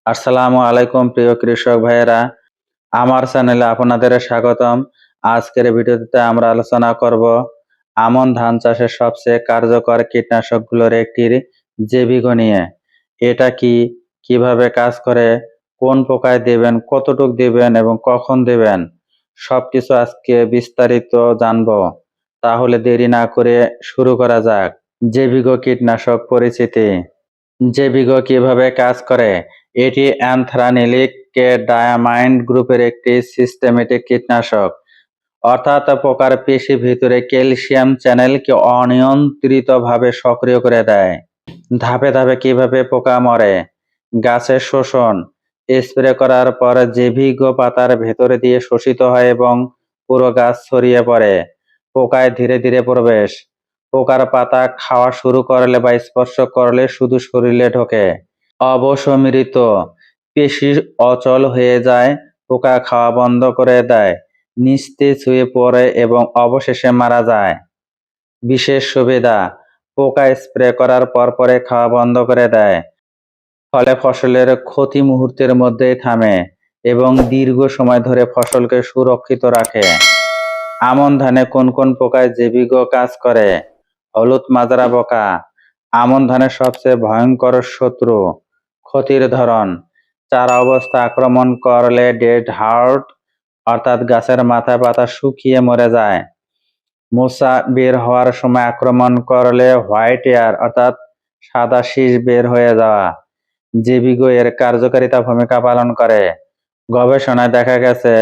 আসসালামু আলাইকুম প্রিয় কৃষক ভাইয়েরা, আমার চ্যানেলে আপনাদের স্বাগতম। আজকের ভিডিওতে আমরা আলোচনা করব আমন ধান চাষের সবচেয়ে কার্যকর কীটনাশকগুলোর একটির জৈবিক নিয়ে। এটা কি, কিভাবে কাজ করে, কোন পোকায় দেবেন, কতটুক দেবেন এবং কখন দেবেন, সবকিছু আজকে বিস্তারিত জানবো। তাহলে দেরি না করে শুরু করা যাক। জৈবিক কীটনাশক পরিচিতি। জৈবিক কিভাবে কাজ করে? এটি অ্যানথ্রানিলিক ডায়ামাইন গ্রুপের একটি সিস্টেমেটিক কীটনাশক, অর্থাৎ পোকার পেশি ভিতরে ক্যালসিয়াম চ্যানেলকে অনিয়ন্ত্রিতভাবে সক্রিয় করে দেয়। ধাপে ধাপে কিভাবে পোকা মরে? গাছের শোষণ। স্প্রে করার পর জৈবিক পাতার ভেতরে দিয়ে শোষিত হয় এবং পুরো গাছ ছড়িয়ে পড়ে। পোকায় ধীরে ধীরে প্রবেশ। পোকার পাতা খাওয়া শুরু করলে বা স্পর্শ করলে শুধু শরীরে ঢোকে। অবশমিরিত, পেশি অচল হয়ে যায়, পোকা খাওয়া বন্ধ করে দেয়, নিস্তেজ হয়ে পড়ে এবং অবশেষে মারা যায়। বিশেষ সুবিধা: পোকা স্প্রে করার পরে খাওয়া বন্ধ করে দেয়, ফলে ফসলের ক্ষতি মুহূর্তের মধ্যেই থামে এবং দীর্ঘ সময় ধরে ফসলকে সুরক্ষিত রাখে। আমন ধানে কোন কোন পোকায় জৈবিক কাজ করে? হলুদ মাজরা পোকা আমন ধানের সবচেয়ে ভয়ঙ্কর শত্রু। ক্ষতির ধরন: চারা অবস্থা আক্রমণ করলে ডেড হার্ট, অর্থাৎ গাছের মাথা পাতা শুকিয়ে মরে যায়। মোচা বের হওয়ার সময় আক্রমণ করলে হোয়াইট এয়ার, অর্থাৎ সাদা শীষ বের হয়ে যাওয়া। জৈবিক এর কার্যকারিতা ভূমিকা পালন করে। গবেষণায় দেখা গেছে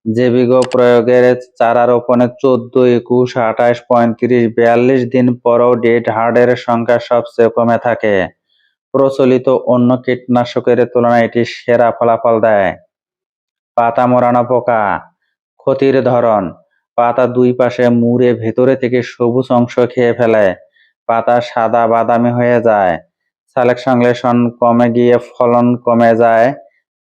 জৈবিক প্রয়োগের চারা রোপণের 14, 21, 28, 35, 42 দিন পরও ডেড হার্টের সংখ্যা সবচেয়ে কমে থাকে। প্রচলিত অন্য কীটনাশকের তুলনায় এটি সেরা ফলাফল দেয়। পাতা মোড়ানো পোকা। ক্ষতির ধরন: পাতা দুই পাশে মুড়ে ভেতরে থেকে সবুজ অংশ খেয়ে ফেলে, পাতা সাদা বাদামি হয়ে যায়, সালেক সংশ্লেষণ কমে গিয়ে ফলন কমে যায়,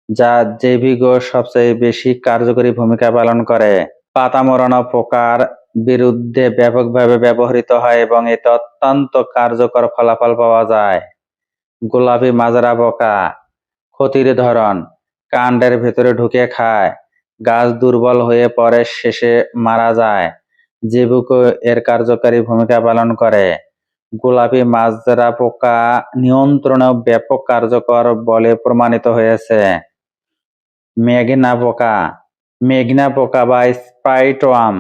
যা জৈবিক সবচেয়ে বেশি কার্যকরী ভূমিকা পালন করে। পাতা মোড়ানো পোকার বিরুদ্ধে ব্যাপকভাবে ব্যবহৃত হয় এবং এতে অত্যন্ত কার্যকর ফলাফল পাওয়া যায়। গোলাপি মাজরা পোকা। ক্ষতির ধরন: কাণ্ডের ভেতরে ঢুকে খায়, গাছ দুর্বল হয়ে পড়ে, শেষে মারা যায়। জৈবিক এর কার্যকারী ভূমিকা পালন করে। গোলাপি মাজরা পোকা নিয়ন্ত্রণেও ব্যাপক কার্যকর বলে প্রমাণিত হয়েছে। মেঘনা পোকা। মেঘনা পোকা বা স্পাইটওয়ার্ম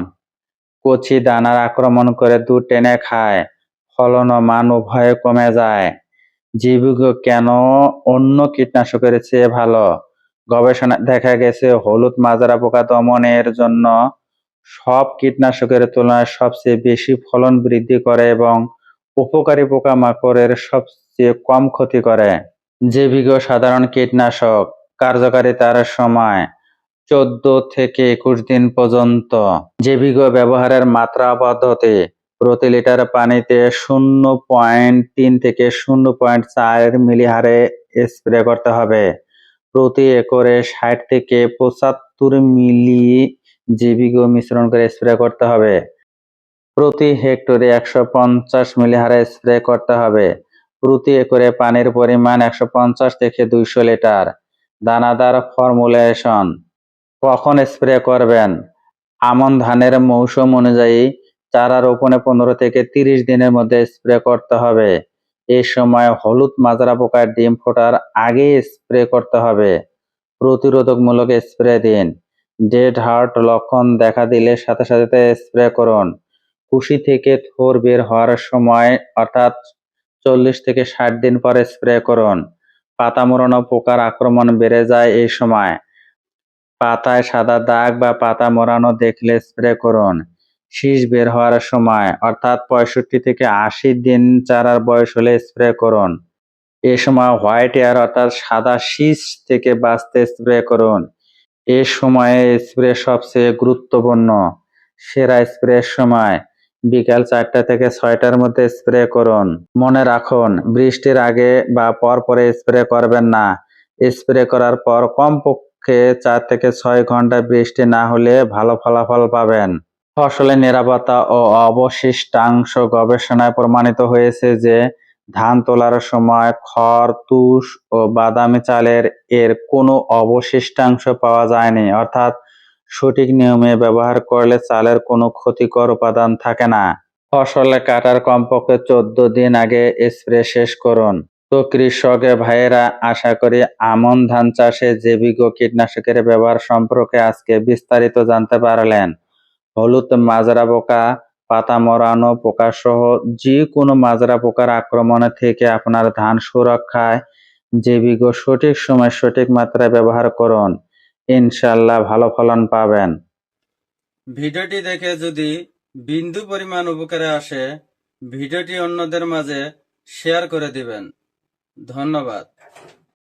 কচি দানার আক্রমণ করে দুধ টেনে খায়, ফলন ও মান উভয়ে কমে যায়। জৈবিক কেন অন্য কীটনাশকের চেয়ে ভালো? গবেষণায় দেখা গেছে হলুদ মাজরা পোকা দমনের জন্য সব কীটনাশকের তুলনায় সবচেয়ে বেশি ফলন বৃদ্ধি করে এবং উপকারী পোকামাকড়ের সবচেয়ে কম ক্ষতি করে। জৈবিক সাধারণ কীটনাশক কার্যকারিতার সময় 14 থেকে 21 দিন পর্যন্ত। জৈবিক ব্যবহারের মাত্রা পদ্ধতি: প্রতি লিটার পানিতে 0.3 থেকে 0.4 মিলি হারে স্প্রে করতে হবে। প্রতি একরে 60 থেকে 75 মিলি জৈবিক মিশ্রণ করে স্প্রে করতে হবে। প্রতি হেক্টরে 150 মিলি হারে স্প্রে করতে হবে। প্রতি একরে পানির পরিমাণ 150 থেকে 200 লিটার। দানাদার ফর্মুলেশন: কখন স্প্রে করবেন? আমন ধানের মৌসুম অনুযায়ী চারা রোপণে 15 থেকে 30 দিনের মধ্যে স্প্রে করতে হবে। এই সময় হলুদ মাজরা পোকার ডিম ফোটার আগে স্প্রে করতে হবে। প্রতিরোধকমূলক স্প্রে দিন। ডেড হার্ট লক্ষণ দেখা দিলে সাথে সাথে স্প্রে করুন। কুশি থেকে থোর বের হওয়ার সময়, অর্থাৎ 40 থেকে 60 দিন পরে স্প্রে করুন। পাতা মোড়ানো পোকার আক্রমণ বেড়ে যায় এই সময়। পাতায় সাদা দাগ বা পাতা মোড়ানো দেখলে স্প্রে করুন। শীষ বের হওয়ার সময়, অর্থাৎ 65 থেকে 80 দিন চারার বয়স হলে স্প্রে করুন। এ সময় হোয়াইট এয়ার, অর্থাৎ সাদা শীষ থেকে বাঁচতে স্প্রে করুন। এ সময়ে স্প্রে সবচেয়ে গুরুত্বপূর্ণ। সেরা স্প্রের সময় বিকাল 4টা থেকে 6টার মধ্যে স্প্রে করুন। মনে রাখুন, বৃষ্টির আগে বা পরে স্প্রে করবেন না। স্প্রে করার পর কমপক্ষে 4 থেকে 6 ঘন্টা বৃষ্টি না হলে ভালো ফলাফল পাবেন। ফসলের নিরাপত্তা ও অবশিষ্টাংশ: গবেষণায় প্রমাণিত হয়েছে যে ধান তোলার সময় খড়, তুষ ও বাদামি চালের এর কোনো অবশিষ্টাংশ পাওয়া যায়নি, অর্থাৎ সঠিক নিয়মে ব্যবহার করলে চালের কোনো ক্ষতিকর উপাদান থাকে না। ফসলে কাটার কমপক্ষে 14 দিন আগে স্প্রে শেষ করুন। তো কৃষক ভাইয়েরা, আশা করি আমন ধান চাষে জৈবিক কীটনাশকের ব্যবহার সম্পর্কে আজকে বিস্তারিত জানতে পারলেন। হলুদ মাজরা পোকা, পাতা মরানো পোকা সহ যে কোনো মাজরা পোকার আক্রমণ থেকে আপনার ধান সুরক্ষায় জৈবিক সঠিক সময় সঠিক মাত্রায় ব্যবহার করুন, ইনশাল্লাহ ভালো ফলন পাবেন। ভিডিওটি দেখে যদি বিন্দু পরিমাণ উপকারে আসে, ভিডিওটি অন্যদের মাঝে শেয়ার করে দিবেন। ধন্যবাদ।